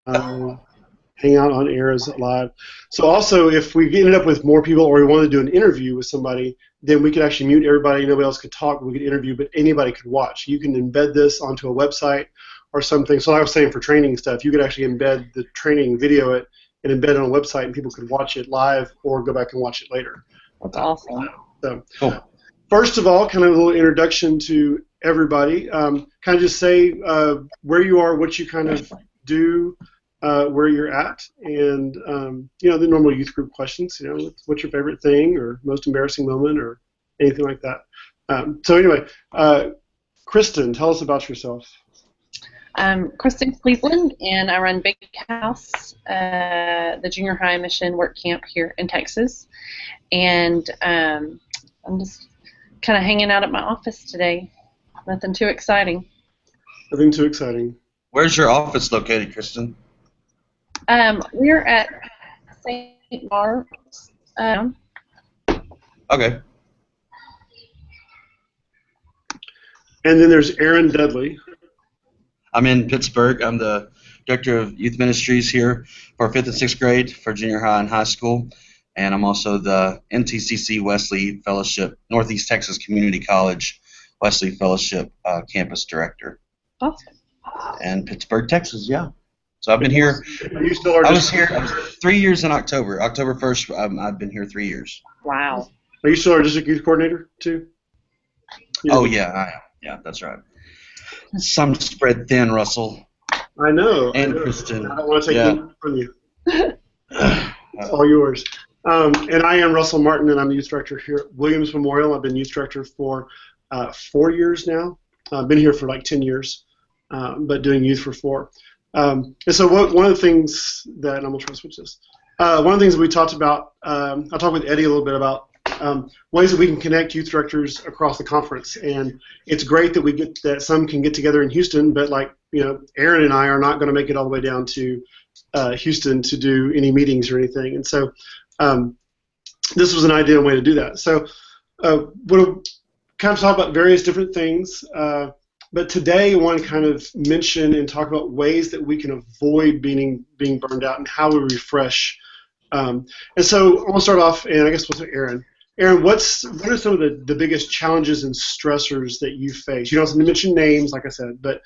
uh, hang out on air as live. So also, if we ended up with more people, or we wanted to do an interview with somebody, then we could actually mute everybody. Nobody else could talk. We could interview, but anybody could watch. You can embed this onto a website or something. So I was saying for training stuff, you could actually embed the training, video it, and embed it on a website, and people could watch it live or go back and watch it later. That's awesome. So, Cool. first of all, kind of a little introduction to everybody. Kind of just say where you are, what you kind of do, where you're at, and the normal youth group questions. What's your favorite thing, or most embarrassing moment, or anything like that. So anyway, Kristen, tell us about yourself. I'm Kristen Cleveland, and I run Big House, the junior high mission work camp here in Texas. And I'm just kind of hanging out at my office today. Nothing too exciting. Nothing too exciting. Where's your office located, Kristen? We're at St. Mark's. Okay. And then there's Aaron Dudley. I'm in Pittsburgh. I'm the Director of Youth Ministries here for 5th and 6th grade for junior high and high school. And I'm also the NTCC Wesley Fellowship, Northeast Texas Community College Wesley Fellowship Campus Director. Awesome. And Pittsburgh, Texas, yeah. So I've been here. You still are. I was 3 years in October. October 1st, I've been here 3 years. Wow. Are you still our district youth coordinator too? Oh, yeah, I am. Yeah, that's right. Some spread thin, Russell. I know. And Kristen. I don't want to take anything from you. It's all yours. And I am Russell Martin, and I'm the youth director here at Williams Memorial. I've been youth director for 4 years now. I've been here for like 10 years, but doing youth for 4. And so one of the things that, and I'm going to try to switch this, one of the things that we talked about, I talked with Eddie a little bit about ways that we can connect youth directors across the conference. And it's great that some can get together in Houston, but Aaron and I are not going to make it all the way down to Houston to do any meetings or anything. And so this was an ideal way to do that. So we'll kind of talk about various different things. But today I want to kind of mention and talk about ways that we can avoid being burned out and how we refresh. And so I want to start off, and I guess with Aaron. Aaron, what are some of the biggest challenges and stressors that you face? You don't have to mention names, like I said, but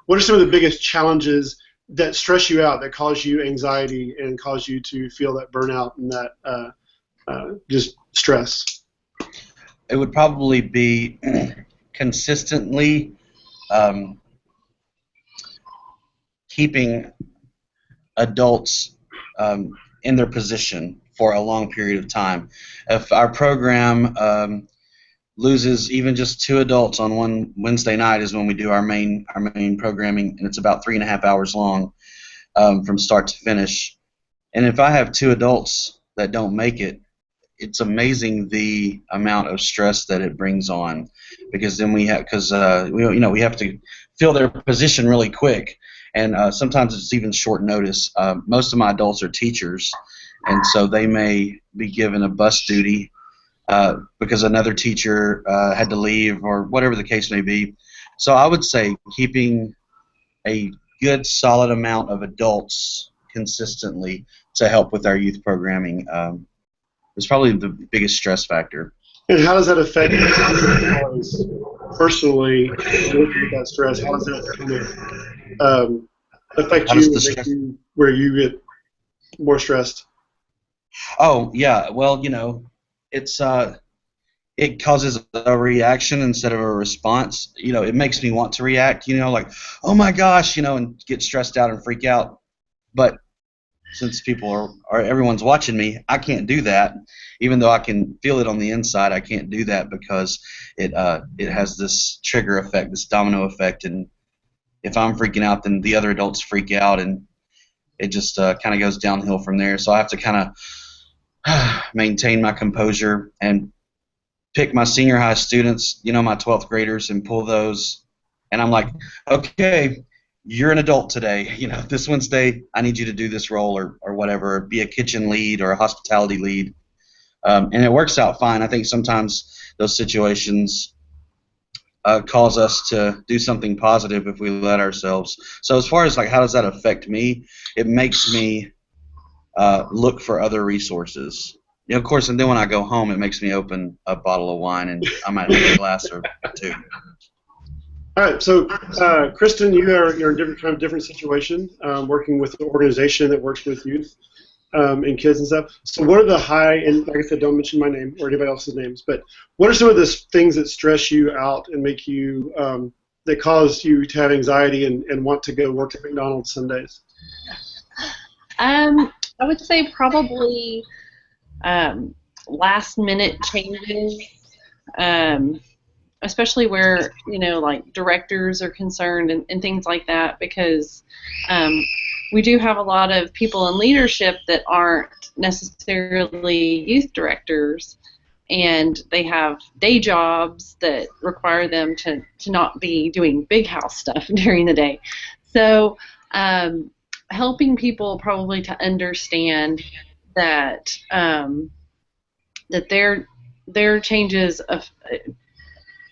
what are some of the biggest challenges that stress you out, that cause you anxiety and cause you to feel that burnout and that just stress? It would probably be consistently keeping adults in their position for a long period of time. If our program loses even just 2 adults on one Wednesday night is when we do our main programming, and it's about 3.5 hours long from start to finish. And if I have 2 adults that don't make it, it's amazing the amount of stress that it brings on, because then we have we have to fill their position really quick, and sometimes it's even short notice. Most of my adults are teachers, and so they may be given a bus duty because another teacher had to leave or whatever the case may be. So I would say keeping a good solid amount of adults consistently to help with our youth programming is probably the biggest stress factor. And how does that affect you personally with that stress? How does that kind of affect you where you get more stressed? Oh, yeah. Well, it's it causes a reaction instead of a response. It makes me want to react, like, oh my gosh, and get stressed out and freak out. But since people everyone's watching me, I can't do that. Even though I can feel it on the inside, I can't do that because it has this trigger effect, this domino effect, and if I'm freaking out, then the other adults freak out, and it just kind of goes downhill from there. So I have to kind of maintain my composure and pick my senior high students, my 12th graders, and pull those. And I'm like, okay, you're an adult today. This Wednesday, I need you to do this role or whatever, be a kitchen lead or a hospitality lead. And it works out fine. I think sometimes those situations cause us to do something positive if we let ourselves. So as far as like how does that affect me, it makes me look for other resources. You know, of course, and then when I go home, it makes me open a bottle of wine, and I might have a glass or two. All right, so Kristen, you're in a different situation, working with an organization that works with youth and kids and stuff. So what are the and like I said, don't mention my name or anybody else's names, but what are some of the things that stress you out and make you, that cause you to have anxiety and want to go work at McDonald's some days? I would say probably last minute changes. Especially where, like directors are concerned and things like that, because we do have a lot of people in leadership that aren't necessarily youth directors, and they have day jobs that require them to not be doing big house stuff during the day. So helping people probably to understand that that their changes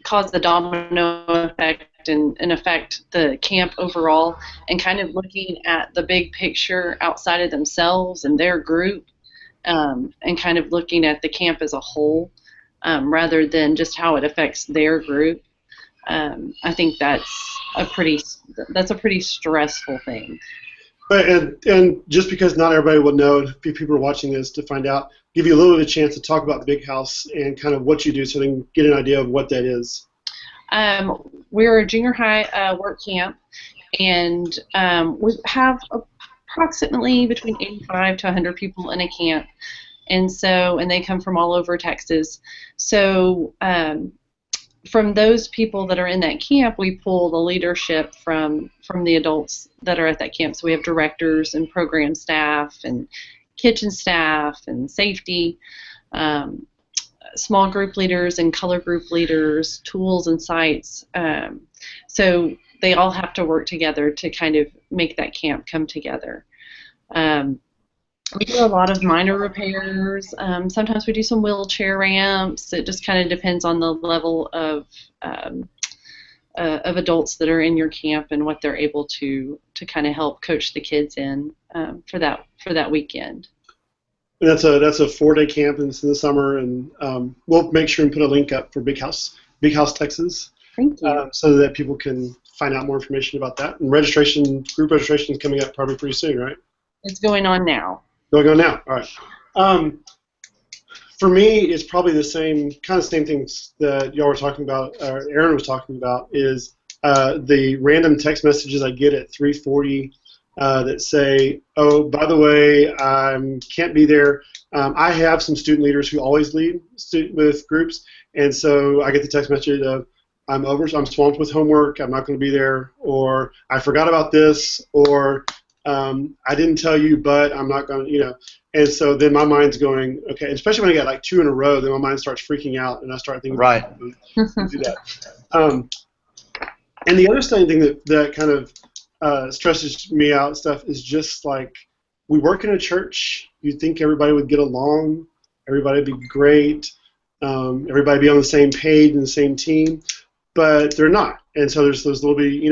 cause the domino effect and affect the camp overall, and kind of looking at the big picture outside of themselves and their group, and kind of looking at the camp as a whole, rather than just how it affects their group. I think that's a pretty stressful thing. And just because not everybody will know, if people are watching this to find out, give you a little bit of a chance to talk about the Big House and kind of what you do so they can get an idea of what that is. We're a junior high work camp, and we have approximately between 85 to 100 people in a camp, and they come from all over Texas. So from those people that are in that camp, we pull the leadership from the adults that are at that camp. So we have directors and program staff and kitchen staff and safety, small group leaders and color group leaders, tools and sites. So they all have to work together to kind of make that camp come together. We do a lot of minor repairs. Sometimes we do some wheelchair ramps. It just kind of depends on the level of adults that are in your camp and what they're able to kind of help coach the kids in for that weekend. And that's a 4-day camp, and it's in the summer, and we'll make sure and put a link up for Big House, Texas. Thank you. So that people can find out more information about that. And group registration is coming up probably pretty soon, right? It's going on now. Going on now. All right. For me, it's probably the same things that y'all were talking about, or Aaron was talking about, is the random text messages I get at 3:40 that say, "Oh, by the way, I can't be there." I have some student leaders who always lead with groups, and so I get the text message of, I'm swamped with homework, I'm not going to be there, or I forgot about this, or I didn't tell you, but I'm not going to, And so then my mind's going, okay, especially when I get like 2 in a row, then my mind starts freaking out, and I start thinking, right, do that. And the other thing that kind of stresses me out and stuff is just like, we work in a church, you'd think everybody would get along, everybody would be great, everybody be on the same page and the same team, but they're not. And so there's those little bitty,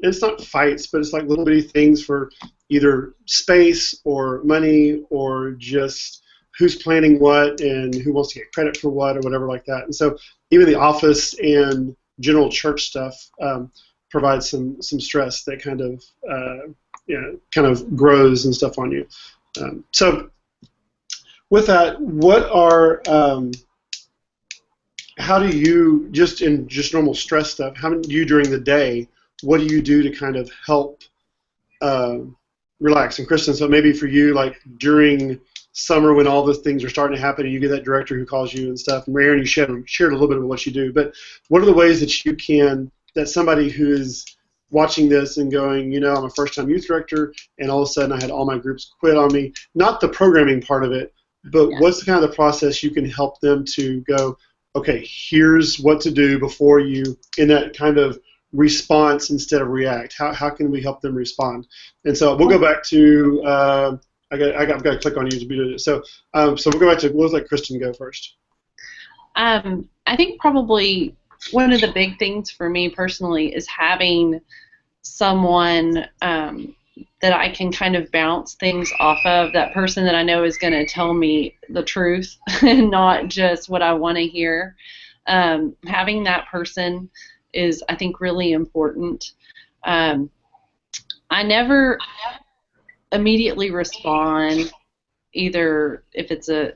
it's not fights, but it's like little bitty things for either space or money or just who's planning what and who wants to get credit for what or whatever like that. And so even the office and general church stuff provides some stress that kind of grows and stuff on you. So with that, how do you, just in normal stress stuff, how do you during the day, what do you do to kind of help relax? And Kristen, so maybe for you, like during summer when all those things are starting to happen and you get that director who calls you and stuff, and Aaron, you shared a little bit of what you do, but what are the ways that you can, that somebody who is watching this and going, I'm a first-time youth director, and all of a sudden I had all my groups quit on me, not the programming part of it, but what's the kind of the process you can help them to go, okay, here's what to do before you, in that kind of response instead of react. How can we help them respond? And so we'll go back to I've got to click on you to do this. So we'll go back to, we'll let Kristen go first. I think probably one of the big things for me personally is having someone that I can kind of bounce things off of, that person that I know is going to tell me the truth and not just what I want to hear. Having that person is, I think, really important. I never immediately respond, either if it's a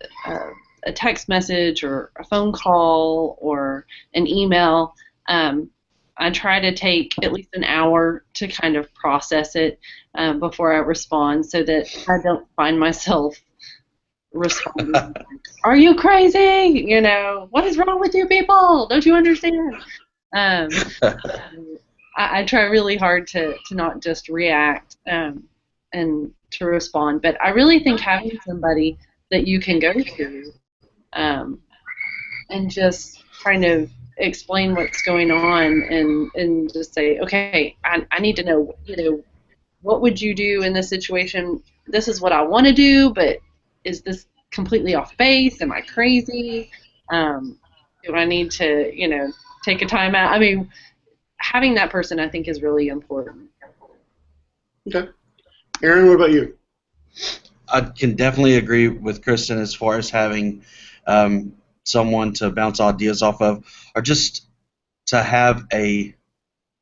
text message or a phone call or an email. I try to take at least an hour to kind of process it before I respond, so that I don't find myself responding. Are you crazy? You know, what is wrong with you people? Don't you understand? I try really hard to not just react and to respond, but I really think having somebody that you can go to and just kind of explain what's going on and just say, okay, I need to know, what would you do in this situation? This is what I want to do, but is this completely off base? Am I crazy? Do I need to, take a time out? I mean, having that person, I think, is really important. Okay. Aaron, what about you? I can definitely agree with Kristen as far as having someone to bounce ideas off of, or just to have a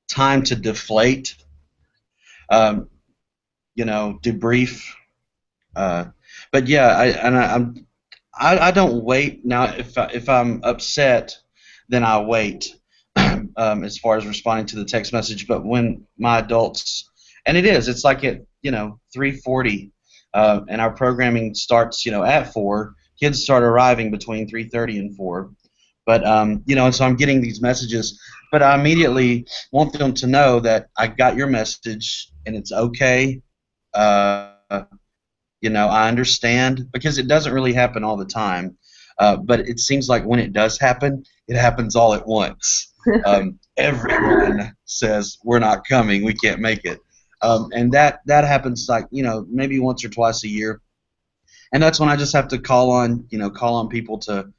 time to deflate, debrief. But yeah, I don't wait now. If I'm upset, then I wait as far as responding to the text message. But when my adults, and it's like at 3:40, and our programming starts at 4. Kids start arriving between 3:30 and 4. But and so I'm getting these messages, but I immediately want them to know that I got your message and it's okay. I understand, because it doesn't really happen all the time. But it seems like when it does happen, it happens all at once. Everyone says, we're not coming, we can't make it. And that happens like, maybe once or twice a year. And that's when I just have to call on people to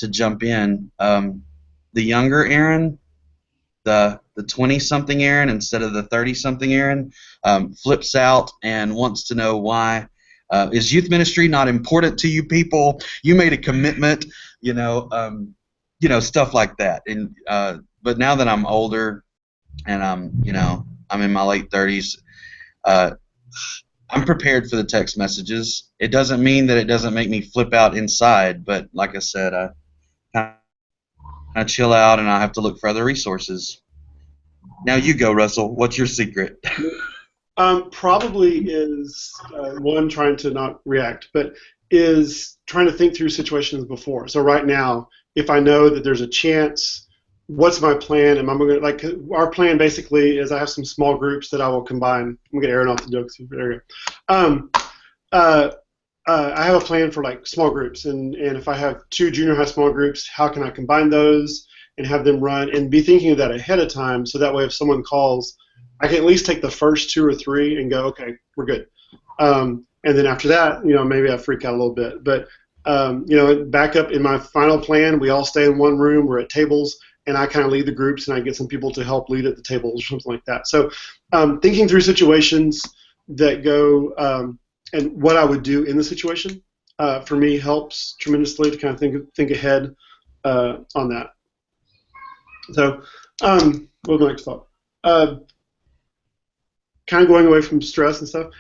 jump in. The younger Aaron, the 20-something Aaron instead of the 30-something Aaron, flips out and wants to know why. Is youth ministry not important to you people? You made a commitment, stuff like that. And but now that I'm older and I'm in my late 30s, I'm prepared for the text messages. It doesn't mean that it doesn't make me flip out inside, but like I said, I chill out and I have to look for other resources. Now you go, Russell. What's your secret? Probably is one, trying to not react, but is trying to think through situations before. So right now, if I know that there's a chance, what's my plan? Am I going to, our plan basically is I have some small groups that I will combine. I'm going to get Aaron off the jokes. There you go. I have a plan for small groups, and if I have 2 junior high small groups, how can I combine those and have them run, and be thinking of that ahead of time, so that way if someone calls, I can at least take the first 2 or 3 and go, okay, we're good. And then after that, maybe I freak out a little bit. But, back up in my final plan, we all stay in one room, we're at tables, and I kind of lead the groups, and I get some people to help lead at the tables or something like that. So thinking through situations that go, and what I would do in the situation, for me helps tremendously to kind of think ahead on that. So what was my next thought? Kind of going away from stress and stuff,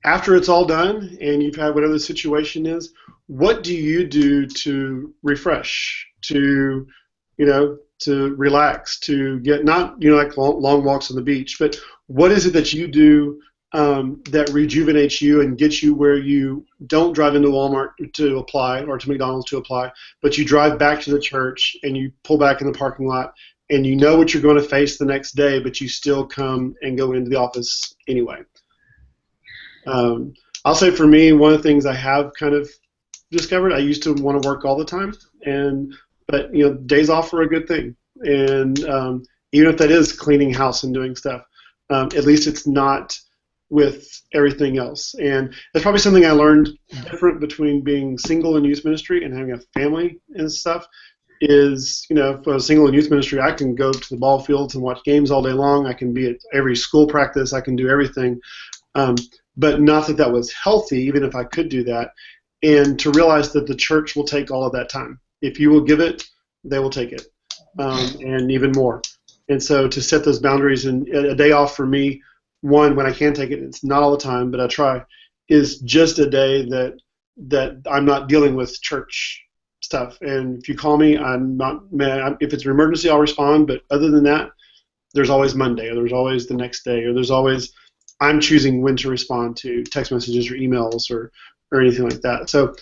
after it's all done and you've had whatever the situation is, what do you do to refresh, to relax, to get not long walks on the beach, but what is it that you do that rejuvenates you and gets you where you don't drive into Walmart to apply or to McDonald's to apply, but you drive back to the church and you pull back in the parking lot and you know what you're going to face the next day, but you still come and go into the office anyway? I'll say for me, one of the things I have kind of discovered, I used to want to work all the time, but days off are a good thing. And even if that is cleaning house and doing stuff, at least it's not with everything else. And that's probably something I learned different between being single in youth ministry and having a family and stuff, is, if I was single in youth ministry, I can go to the ball fields and watch games all day long. I can be at every school practice. I can do everything. But not that that was healthy, even if I could do that. And to realize that the church will take all of that time. If you will give it, they will take it, and even more. And so to set those boundaries, and a day off for me, one, when I can take it, it's not all the time, but I try, is just a day that I'm not dealing with church stuff. And if you call me, I'm not mad. If it's an emergency, I'll respond. But other than that, there's always Monday, or there's always the next day, or there's always, I'm choosing when to respond to text messages or emails or anything like that. So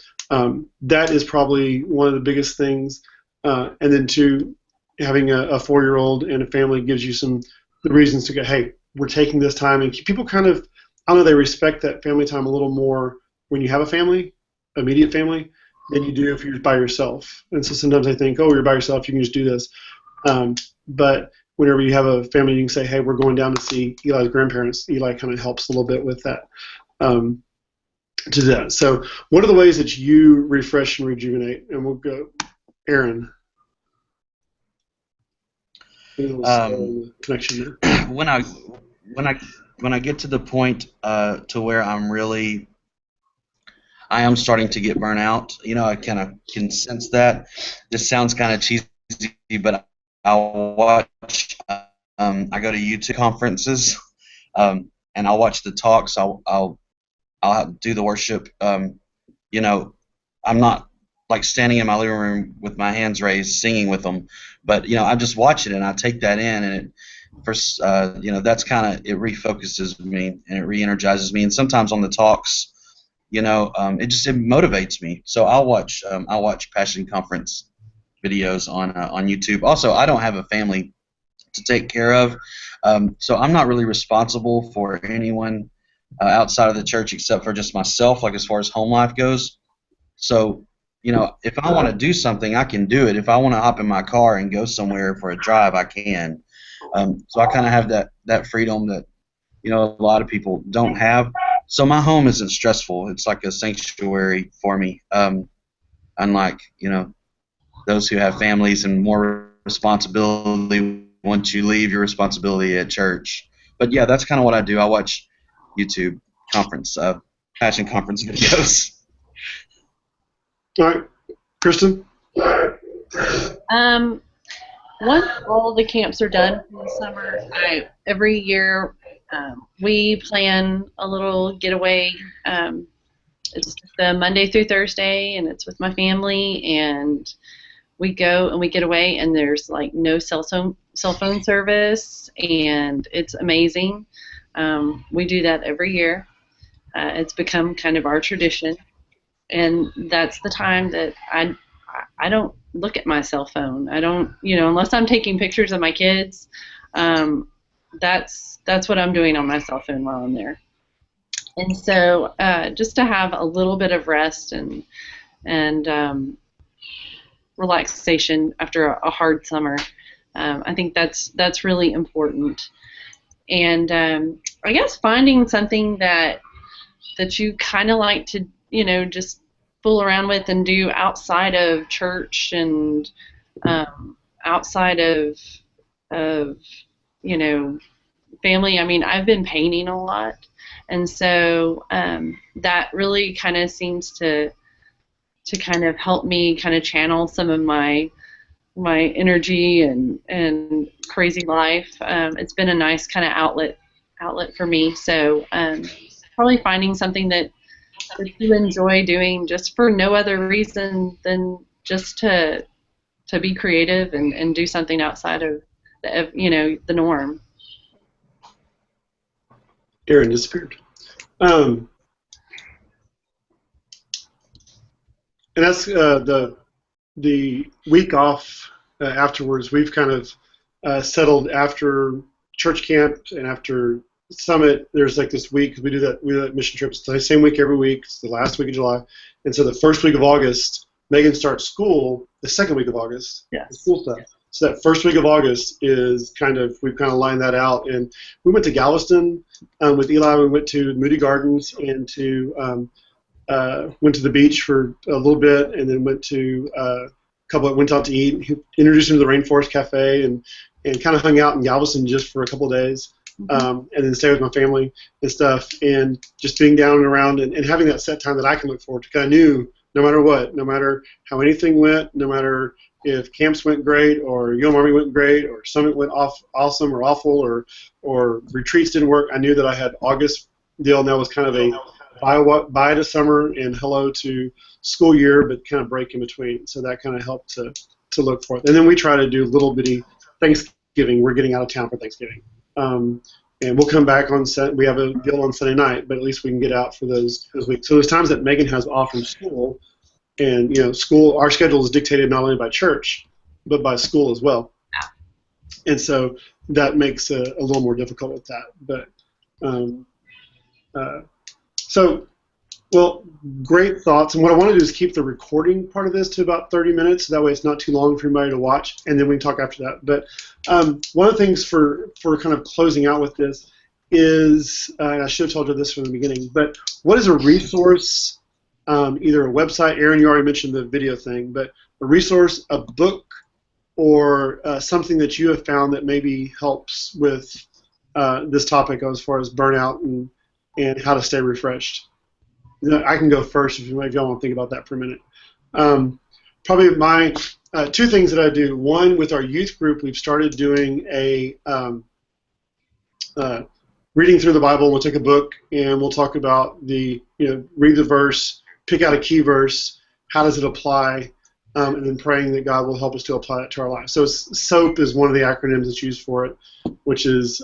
that is probably one of the biggest things. And then two, having a 4-year-old and a family gives you some reasons to go, hey, we're taking this time. And people kind of, I don't know, they respect that family time a little more when you have a family, immediate family, than you do if you're by yourself. And so sometimes I think, oh, you're by yourself, you can just do this. But whenever you have a family, you can say, hey, we're going down to see Eli's grandparents. Eli kind of helps a little bit with that. To do that. So what are the ways that you refresh and rejuvenate? And we'll go, Aaron. Connection there. When I get to the point to where I am starting to get burnt out, I kind of can sense that. This sounds kind of cheesy, but I'll watch. I go to YouTube conferences, and I'll watch the talks. I'll do the worship. I'm not like standing in my living room with my hands raised singing with them, but I just watch it and I take that in, and that's kind of, it refocuses me and it re-energizes me. And sometimes on the talks, it motivates me. So I'll watch Passion Conference videos on YouTube. Also, I don't have a family to take care of, so I'm not really responsible for anyone outside of the church except for just myself, like as far as home life goes. So, if I want to do something, I can do it. If I want to hop in my car and go somewhere for a drive, I can. So I kind of have that freedom that, a lot of people don't have. So my home isn't stressful. It's like a sanctuary for me. Unlike, those who have families and more responsibility once you leave your responsibility at church. But yeah, that's kind of what I do. I watch YouTube Passion Conference videos. All right, Kristen? Once all the camps are done for the summer, every year we plan a little getaway. It's the Monday through Thursday, and it's with my family, and we go and we get away, and there's like no cell phone service, and it's amazing. We do that every year. It's become kind of our tradition. And that's the time that I don't look at my cell phone. I don't, unless I'm taking pictures of my kids. That's what I'm doing on my cell phone while I'm there. And so just to have a little bit of rest and relaxation after a hard summer, I think that's really important. And I guess finding something that you kind of like to, just fool around with and do outside of church and outside of family. I mean, I've been painting a lot, and so that really kind of seems to kind of help me kind of channel some of my energy and crazy life. It's been a nice kind of outlet for me. So probably finding something that you enjoy doing just for no other reason than just to be creative and do something outside of the norm. Aaron disappeared. And that's the week off afterwards. We've kind of settled after church camp and after Summit. There's like this week, we do that mission trips. It's the same week every week. It's the last week of July. And so the first week of August, Megan starts school the second week of August. Yeah. School stuff. So that first week of August is we've kind of lined that out. And we went to Galveston with Eli. We went to Moody Gardens and went to the beach for a little bit, and then went to couple went out to eat. He introduced him to the Rainforest Cafe and kind of hung out in Galveston just for a couple of days, and then stay with my family and stuff, and just being down and around and having that set time that I can look forward to. Because I knew no matter what, no matter how anything went, no matter if camps went great or Yom Army went great or Summit went awesome or awful or retreats didn't work, I knew that I had August deal, and that was kind of a bye to summer and hello to school year, but kind of break in between. So that kind of helped to look for it. And then we try to do little bitty Thanksgiving. We're getting out of town for Thanksgiving. And we'll come back on we have a deal on Sunday night, but at least we can get out for those weeks. So there's times that Megan has off from school, and school, our schedule is dictated not only by church, but by school as well. And so that makes it a little more difficult with that. But great thoughts. And what I want to do is keep the recording part of this to about 30 minutes. So that way it's not too long for everybody to watch, and then we can talk after that. But one of the things for kind of closing out with this is, and I should have told you this from the beginning, but what is a resource, either a website, Aaron, you already mentioned the video thing, but a resource, a book, or something that you have found that maybe helps with this topic as far as burnout and how to stay refreshed? I can go first if y'all want to think about that for a minute. Probably my two things that I do. One, with our youth group, we've started doing a reading through the Bible. We'll take a book and we'll talk about read the verse, pick out a key verse, how does it apply, and then praying that God will help us to apply it to our lives. So SOAP is one of the acronyms that's used for it, which is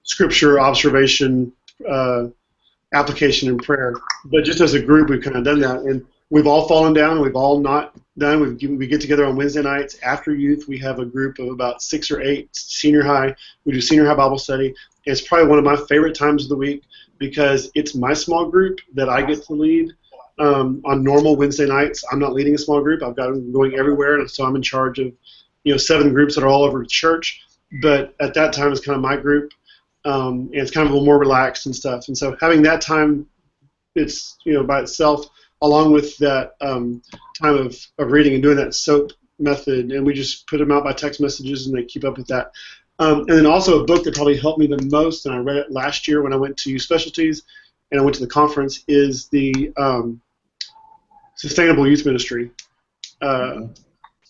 Scripture, Observation, Application, and Prayer. But just as a group, we've kind of done that, and we've all fallen down. We've all not done. We get together on Wednesday nights after youth. We have a group of about 6 or 8 senior high. We do senior high Bible study. It's probably one of my favorite times of the week because it's my small group that I get to lead. On normal Wednesday nights, I'm not leading a small group. I've got them going everywhere, and so I'm in charge of 7 groups that are all over the church. But at that time, it's kind of my group. And it's kind of a little more relaxed and stuff. And so having that time, it's by itself, along with that time of reading and doing that SOAP method, and we just put them out by text messages, and they keep up with that. And then also a book that probably helped me the most, and I read it last year when I went to Youth Specialties, and I went to the conference, is the Sustainable Youth Ministry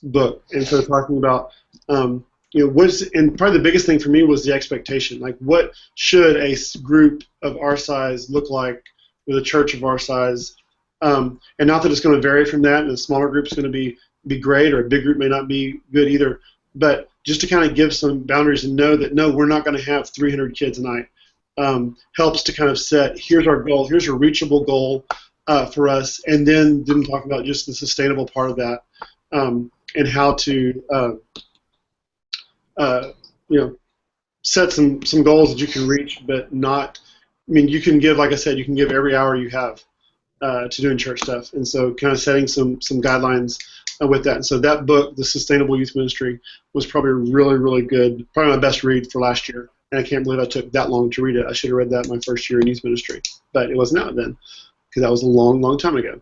book. And so talking about and probably the biggest thing for me was the expectation. Like, what should a group of our size look like with a church of our size? And not that it's going to vary from that, and a smaller group is going to be great, or a big group may not be good either. But just to kind of give some boundaries and know that, no, we're not going to have 300 kids a night. Helps to kind of set, here's our goal, here's a reachable goal for us, and then talk about just the sustainable part of that, and how to set some goals that you can reach, but not. I mean, you can give, like I said, you can give every hour you have to doing church stuff, and so kind of setting some guidelines with that. And so that book, The Sustainable Youth Ministry, was probably really, really good. Probably my best read for last year, and I can't believe I took that long to read it. I should have read that my first year in youth ministry, but it wasn't out then because that was a long, long time ago.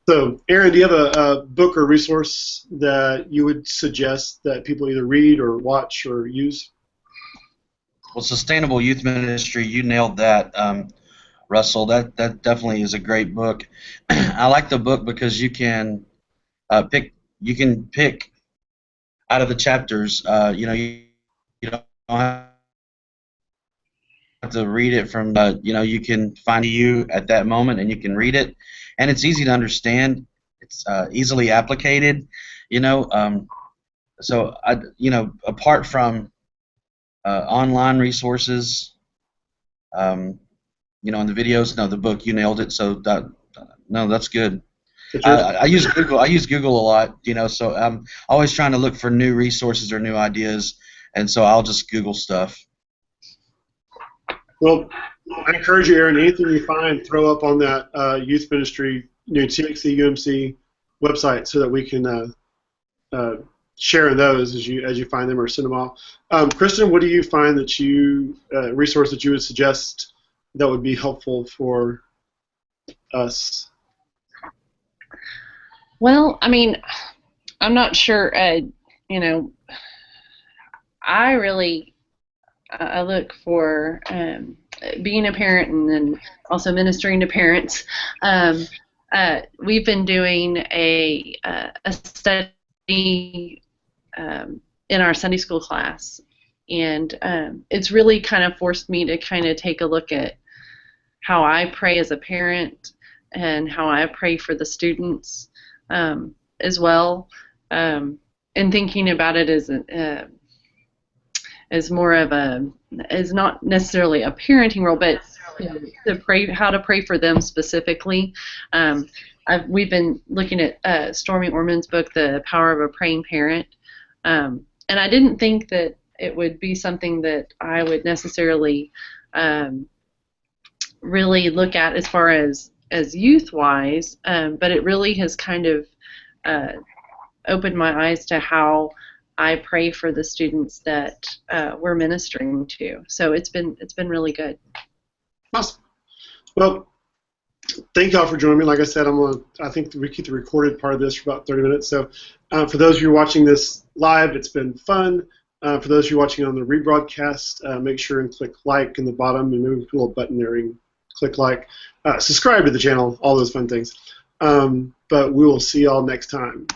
So, Aaron, do you have a book or resource that you would suggest that people either read or watch or use? Well, Sustainable Youth Ministry, you nailed that, Russell. That definitely is a great book. I like the book because you can pick out of the chapters. You don't have to read it from. You can find you at that moment, and you can read it. And it's easy to understand. It's easily applicated, So apart from online resources, in the videos, no, the book, you nailed it. So that's good. I use Google. I use Google a lot, So I'm always trying to look for new resources or new ideas, and so I'll just Google stuff. Well, I encourage you, Aaron, anything you find, throw up on that youth ministry, TXC, UMC website, so that we can share those as you find them or send them off. Kristen, what do you find that resource that you would suggest that would be helpful for us? Well, I mean, I'm not sure. You know, I really I look for being a parent and then also ministering to parents. Um, we've been doing a study in our Sunday school class, and it's really kind of forced me to kind of take a look at how I pray as a parent and how I pray for the students as well, and thinking about it as more of a, as not necessarily a parenting role, but to pray, how to pray for them specifically. We've been looking at Stormy Orman's book, The Power of a Praying Parent, and I didn't think that it would be something that I would necessarily really look at as far as youth-wise, but it really has kind of opened my eyes to how I pray for the students that we're ministering to. So it's been really good. Awesome. Well, thank y'all for joining me. Like I said, I think we keep the recorded part of this for about 30 minutes. So for those of you watching this live, it's been fun. For those of you watching on the rebroadcast, make sure and click like in the bottom, and maybe put a little button there and click like. Subscribe to the channel, all those fun things. But we will see y'all next time.